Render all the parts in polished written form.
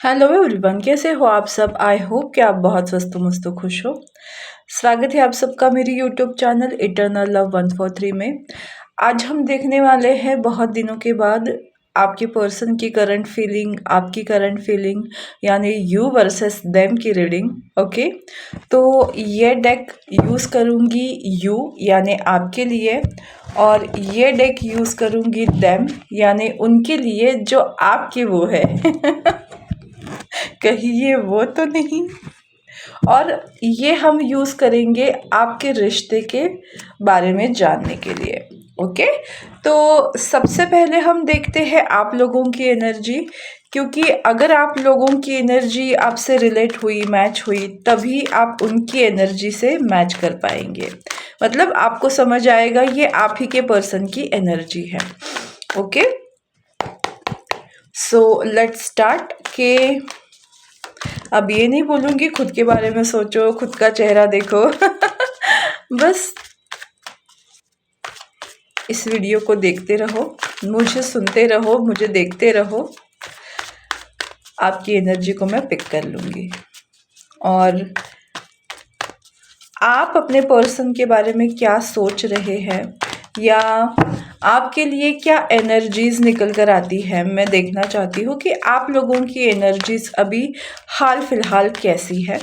Hello everyone, कैसे हो आप सब। आई होप कि आप बहुत स्वस्थ मस्त खुश हो। स्वागत है आप सबका मेरी यूट्यूब चैनल इटर्नल लव 143 में। आज हम देखने वाले हैं बहुत दिनों के बाद आपके पर्सन की करंट फीलिंग, आपकी करंट फीलिंग यानी यू वर्सेस देम की रीडिंग। ओके, तो ये डेक यूज़ करूँगी यू यानी आपके लिए, और ये डेक यूज़ करूँगी देम यानी उनके लिए जो आपके वो है कहीं ये वो तो नहीं। और ये हम यूज़ करेंगे आपके रिश्ते के बारे में जानने के लिए। ओके, तो सबसे पहले हम देखते हैं आप लोगों की एनर्जी, क्योंकि अगर आप लोगों की एनर्जी आपसे रिलेट हुई, मैच हुई, तभी आप उनकी एनर्जी से मैच कर पाएंगे। मतलब आपको समझ आएगा ये आप ही के पर्सन की एनर्जी है। Okay, so let's start. के अब ये नहीं बोलूँगी खुद के बारे में सोचो, खुद का चेहरा देखो बस इस वीडियो को देखते रहो, मुझे सुनते रहो, मुझे देखते रहो। आपकी एनर्जी को मैं पिक कर लूँगी और आप अपने पर्सन के बारे में क्या सोच रहे हैं या आपके लिए क्या एनर्जीज निकल कर आती है। मैं देखना चाहती हूँ कि आप लोगों की एनर्जीज अभी हाल फिलहाल कैसी है।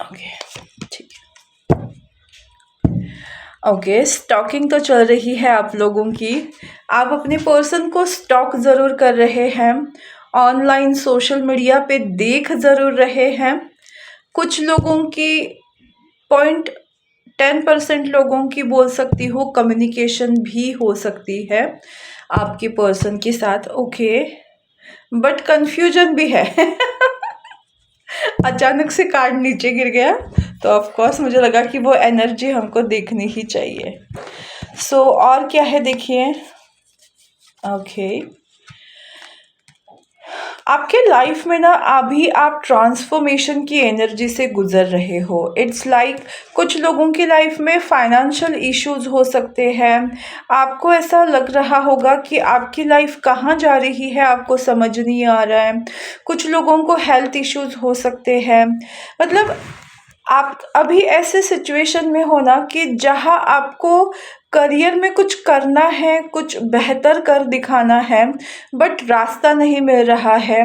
ओके, ठीक है। ओके, स्टॉकिंग तो चल रही है आप लोगों की। आप अपने पर्सन को स्टॉक ज़रूर कर रहे हैं, ऑनलाइन सोशल मीडिया पे देख ज़रूर रहे हैं। कुछ लोगों की 0.10% लोगों की बोल सकती हूँ कम्युनिकेशन भी हो सकती है आपके पर्सन के साथ। ओके, बट कंफ्यूजन भी है अचानक से कार्ड नीचे गिर गया तो ऑफ कोर्स मुझे लगा कि वो एनर्जी हमको देखनी ही चाहिए। सो और क्या है देखिए। ओके, आपके लाइफ में ना अभी आप ट्रांसफॉर्मेशन की एनर्जी से गुजर रहे हो। इट्स लाइक कुछ लोगों की लाइफ में फाइनेंशियल इश्यूज हो सकते हैं। आपको ऐसा लग रहा होगा कि आपकी लाइफ कहाँ जा रही है, आपको समझ नहीं आ रहा है। कुछ लोगों को हेल्थ इश्यूज हो सकते हैं। मतलब आप अभी ऐसे सिचुएशन में हो ना कि जहाँ आपको करियर में कुछ करना है, कुछ बेहतर कर दिखाना है, बट रास्ता नहीं मिल रहा है,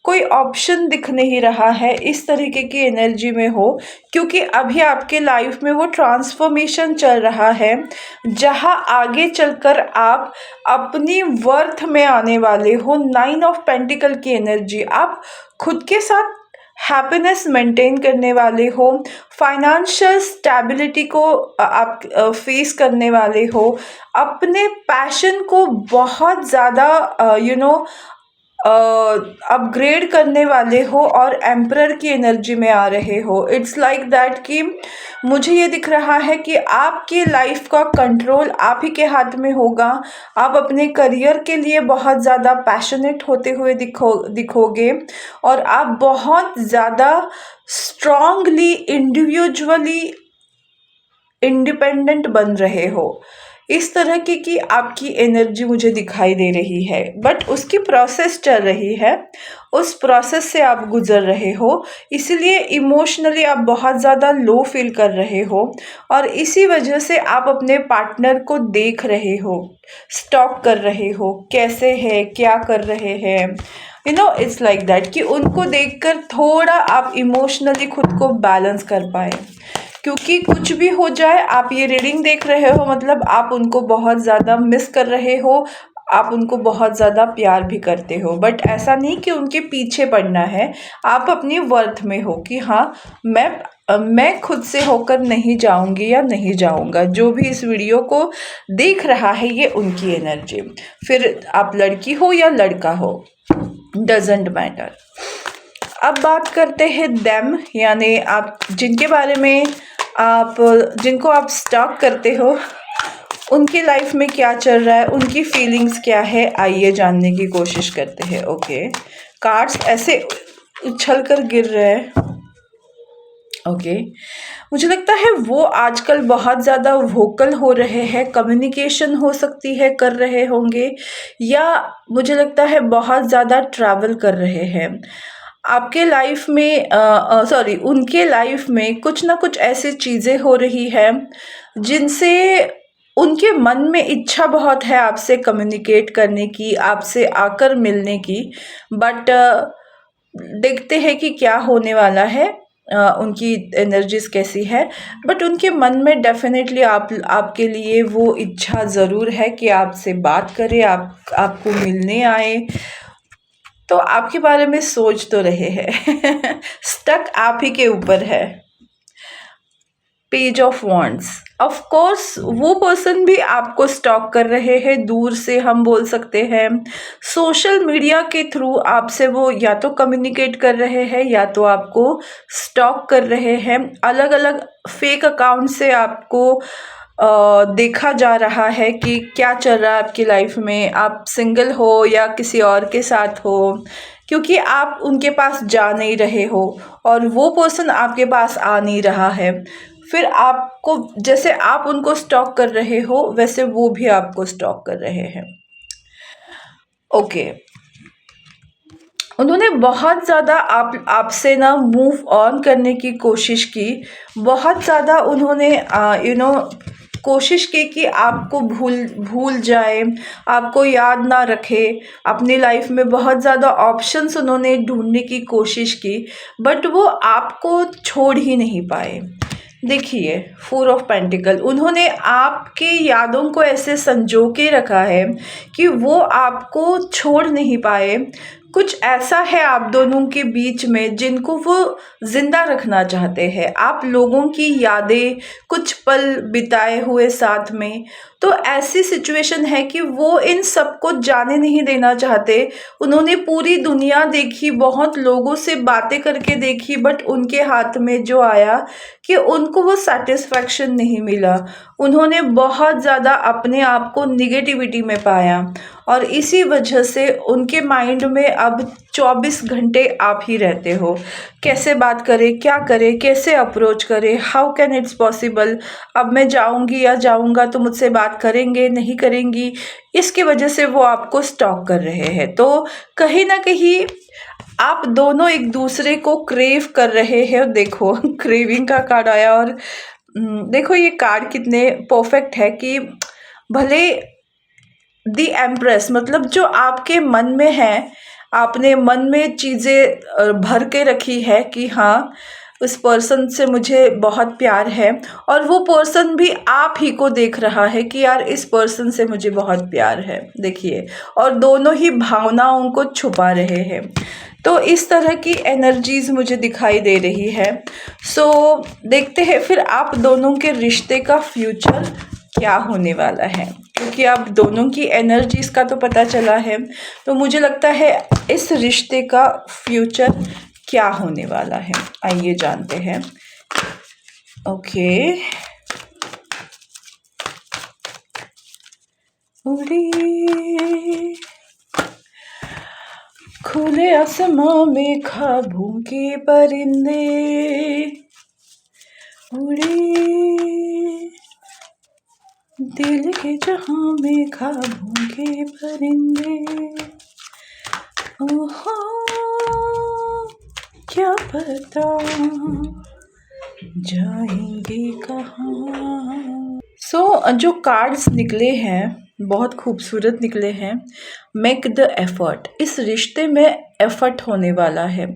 कोई ऑप्शन दिख नहीं रहा है, इस तरीके की एनर्जी में हो। क्योंकि अभी आपके लाइफ में वो ट्रांसफॉर्मेशन चल रहा है जहाँ आगे चलकर आप अपनी वर्थ में आने वाले हो। 9 ऑफ पेंटिकल की एनर्जी, आप खुद के साथ हैप्पीनेस मेंटेन करने वाले हो, फाइनेंशियल स्टेबिलिटी को आप फेस करने वाले हो, अपने पैशन को बहुत ज़्यादा अपग्रेड करने वाले हो और एम्परर की एनर्जी में आ रहे हो। इट्स लाइक दैट कि मुझे ये दिख रहा है कि आपकी लाइफ का कंट्रोल आप ही के हाथ में होगा। आप अपने करियर के लिए बहुत ज़्यादा पैशनेट होते हुए दिखोगे और आप बहुत ज़्यादा स्ट्रांगली इंडिविजुअली इंडिपेंडेंट बन रहे हो। इस तरह की आपकी एनर्जी मुझे दिखाई दे रही है, बट उसकी प्रोसेस चल रही है, उस प्रोसेस से आप गुजर रहे हो। इसीलिए इमोशनली आप बहुत ज़्यादा लो फील कर रहे हो और इसी वजह से आप अपने पार्टनर को देख रहे हो, स्टॉक कर रहे हो, कैसे है, क्या कर रहे हैं। इट्स लाइक दैट कि उनको देखकर थोड़ा आप इमोशनली खुद को बैलेंस कर पाए। क्योंकि कुछ भी हो जाए, आप ये रीडिंग देख रहे हो मतलब आप उनको बहुत ज़्यादा मिस कर रहे हो, आप उनको बहुत ज़्यादा प्यार भी करते हो। बट ऐसा नहीं कि उनके पीछे पड़ना है, आप अपनी वर्थ में हो कि हाँ मैं खुद से होकर नहीं जाऊंगी या नहीं जाऊंगा। जो भी इस वीडियो को देख रहा है ये उनकी एनर्जी, फिर आप लड़की हो या लड़का हो, डजेंट मैटर। अब बात करते हैं देम यानी आप जिनके बारे में जिनको आप स्टॉक करते हो, उनकी लाइफ में क्या चल रहा है, उनकी फीलिंग्स क्या है, आइए जानने की कोशिश करते हैं। ओके, कार्ड्स ऐसे उछल कर गिर रहे हैं। ओके। मुझे लगता है वो आजकल बहुत ज़्यादा वोकल हो रहे हैं, कम्युनिकेशन हो सकती है कर रहे होंगे, या मुझे लगता है बहुत ज़्यादा ट्रैवल कर रहे हैं। आपके लाइफ में सॉरी उनके लाइफ में कुछ ना कुछ ऐसी चीज़ें हो रही है जिनसे उनके मन में इच्छा बहुत है आपसे कम्युनिकेट करने की, आपसे आकर मिलने की, बट देखते हैं कि क्या होने वाला है, उनकी एनर्जीज कैसी है। बट उनके मन में डेफिनेटली आपके लिए वो इच्छा ज़रूर है कि आपसे बात करें, आपको मिलने आए, तो आपके बारे में सोच तो रहे हैं। स्टक आप ही के ऊपर है। Page of wands, of course वो पर्सन भी आपको स्टॉक कर रहे हैं, दूर से हम बोल सकते हैं, सोशल मीडिया के थ्रू आपसे वो या तो कम्युनिकेट कर रहे हैं या तो आपको स्टॉक कर रहे हैं। अलग अलग फेक अकाउंट से आपको देखा जा रहा है कि क्या चल रहा है आपकी लाइफ में, आप सिंगल हो या किसी और के साथ हो, क्योंकि आप उनके पास जा नहीं रहे हो और वो पर्सन आपके पास आ नहीं रहा है। फिर आपको, जैसे आप उनको स्टॉक कर रहे हो वैसे वो भी आपको स्टॉक कर रहे हैं। ओके। उन्होंने बहुत ज़्यादा आपसे ना मूव ऑन करने की कोशिश की, बहुत ज़्यादा उन्होंने कोशिश की कि आपको भूल भूल जाए, आपको याद ना रखे। अपनी लाइफ में बहुत ज़्यादा ऑप्शंस उन्होंने ढूंढने की कोशिश की, बट वो आपको छोड़ ही नहीं पाए। देखिए, फोर ऑफ पेंटिकल, उन्होंने आपके यादों को ऐसे संजो के रखा है कि वो आपको छोड़ नहीं पाए। कुछ ऐसा है आप दोनों के बीच में जिनको वो जिंदा रखना चाहते हैं, आप लोगों की यादें, कुछ पल बिताए हुए साथ में। तो ऐसी सिचुएशन है कि वो इन सबको जाने नहीं देना चाहते। उन्होंने पूरी दुनिया देखी, बहुत लोगों से बातें करके देखी, बट उनके हाथ में जो आया कि उनको वो सेटिस्फैक्शन नहीं मिला। उन्होंने बहुत ज़्यादा अपने आप को निगेटिविटी में पाया और इसी वजह से उनके माइंड में अब 24 घंटे आप ही रहते हो। कैसे बात करें, क्या करें, कैसे अप्रोच करें, हाउ कैन इट्स पॉसिबल, अब मैं जाऊंगी या जाऊंगा तो मुझसे बात करेंगे नहीं करेंगी, इसकी वजह से वो आपको स्टॉक कर रहे हैं। तो कहीं ना कहीं आप दोनों एक दूसरे को क्रेव कर रहे हैं। देखो, क्रेविंग का कार्ड आया और देखो ये कार्ड कितने परफेक्ट है कि भले दी एम्प्रेस, मतलब जो आपके मन में है, आपने मन में चीज़ें भर के रखी है कि हाँ, उस पर्सन से मुझे बहुत प्यार है, और वो पर्सन भी आप ही को देख रहा है कि यार इस पर्सन से मुझे बहुत प्यार है। देखिए, और दोनों ही भावनाओं को छुपा रहे हैं। तो इस तरह की एनर्जीज मुझे दिखाई दे रही है। सो देखते हैं फिर आप दोनों के रिश्ते का फ्यूचर क्या होने वाला है, क्योंकि आप दोनों की एनर्जीज का तो पता चला है। तो मुझे लगता है इस रिश्ते का फ्यूचर क्या होने वाला है, आइए जानते हैं। ओके। उड़ी खुले आसमां में ख्वाबों के परिंदे, उड़े दिल के जहां में ख्वाबों के परिंदे। ओहो, क्या पता जाएंगे कहाँ। जो कार्ड्स निकले हैं बहुत खूबसूरत निकले हैं। मेक द एफर्ट, इस रिश्ते में एफर्ट होने वाला है,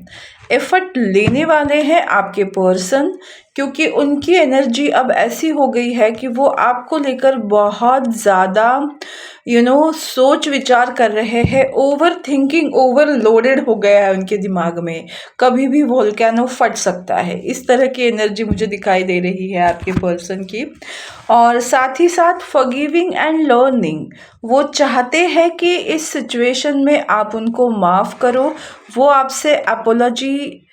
एफर्ट लेने वाले हैं आपके पर्सन, क्योंकि उनकी एनर्जी अब ऐसी हो गई है कि वो आपको लेकर बहुत ज़्यादा सोच विचार कर रहे हैं। ओवर थिंकिंग ओवरलोडेड हो गया है उनके दिमाग में, कभी भी वोल्केनो फट सकता है, इस तरह की एनर्जी मुझे दिखाई दे रही है आपके पर्सन की। और साथ ही साथ फॉरगिविंग एंड लर्निंग, वो चाहते हैं कि इस सिचुएशन में आप उनको माफ़ करो। वो आपसे अपोलॉजी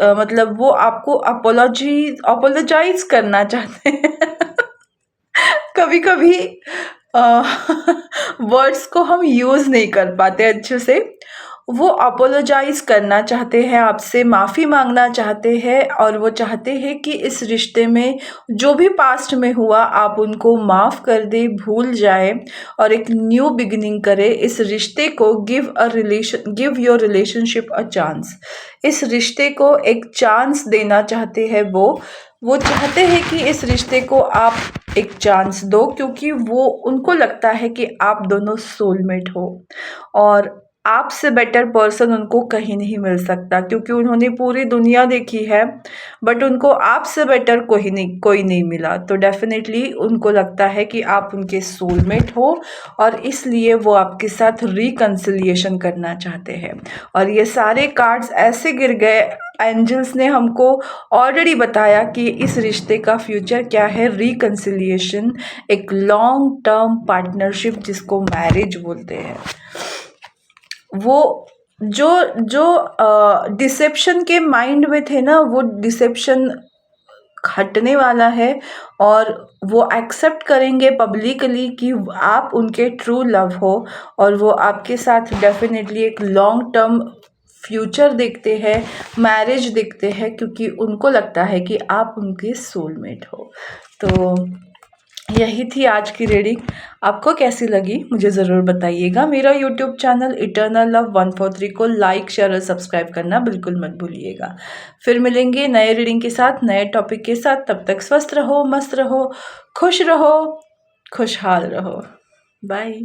मतलब वो आपको अपोलोजाइज करना चाहते हैं। कभी कभी वर्ड्स को हम यूज़ नहीं कर पाते अच्छे से। वो अपोलोजाइज़ करना चाहते हैं आपसे, माफ़ी मांगना चाहते हैं और वो चाहते हैं कि इस रिश्ते में जो भी पास्ट में हुआ आप उनको माफ़ कर दें, भूल जाए और एक न्यू बिगिनिंग करें। इस रिश्ते को give your relationship a chance. इस रिश्ते को एक चांस देना चाहते हैं वो चाहते हैं कि इस रिश्ते को आप एक चांस दो, क्योंकि वो उनको लगता है कि आप दोनों सोलमेट हो और आपसे बेटर पर्सन उनको कहीं नहीं मिल सकता, क्योंकि उन्होंने पूरी दुनिया देखी है बट उनको आपसे बेटर कोई नहीं मिला। तो डेफिनेटली उनको लगता है कि आप उनके सोलमेट हो और इसलिए वो आपके साथ रिकन्सिलिएशन करना चाहते हैं। और ये सारे कार्ड्स ऐसे गिर गए, एंजल्स ने हमको ऑलरेडी बताया कि इस रिश्ते का फ्यूचर क्या है, रिकन्सिलिएशन, एक लॉन्ग टर्म पार्टनरशिप जिसको मैरिज बोलते हैं। वो जो जो डिसेप्शन के माइंड में थे ना, वो डिसेप्शन हटने वाला है और वो एक्सेप्ट करेंगे पब्लिकली कि आप उनके ट्रू लव हो और वो आपके साथ डेफिनेटली एक लॉन्ग टर्म फ्यूचर देखते हैं, मैरिज देखते हैं, क्योंकि उनको लगता है कि आप उनके सोलमेट हो। तो यही थी आज की रीडिंग। आपको कैसी लगी मुझे ज़रूर बताइएगा। मेरा यूट्यूब चैनल इटर्नल लव 143 को लाइक, शेयर और सब्सक्राइब करना बिल्कुल मत भूलिएगा। फिर मिलेंगे नए रीडिंग के साथ, नए टॉपिक के साथ। तब तक स्वस्थ रहो, मस्त रहो, खुश रहो, खुशहाल रहो। बाय।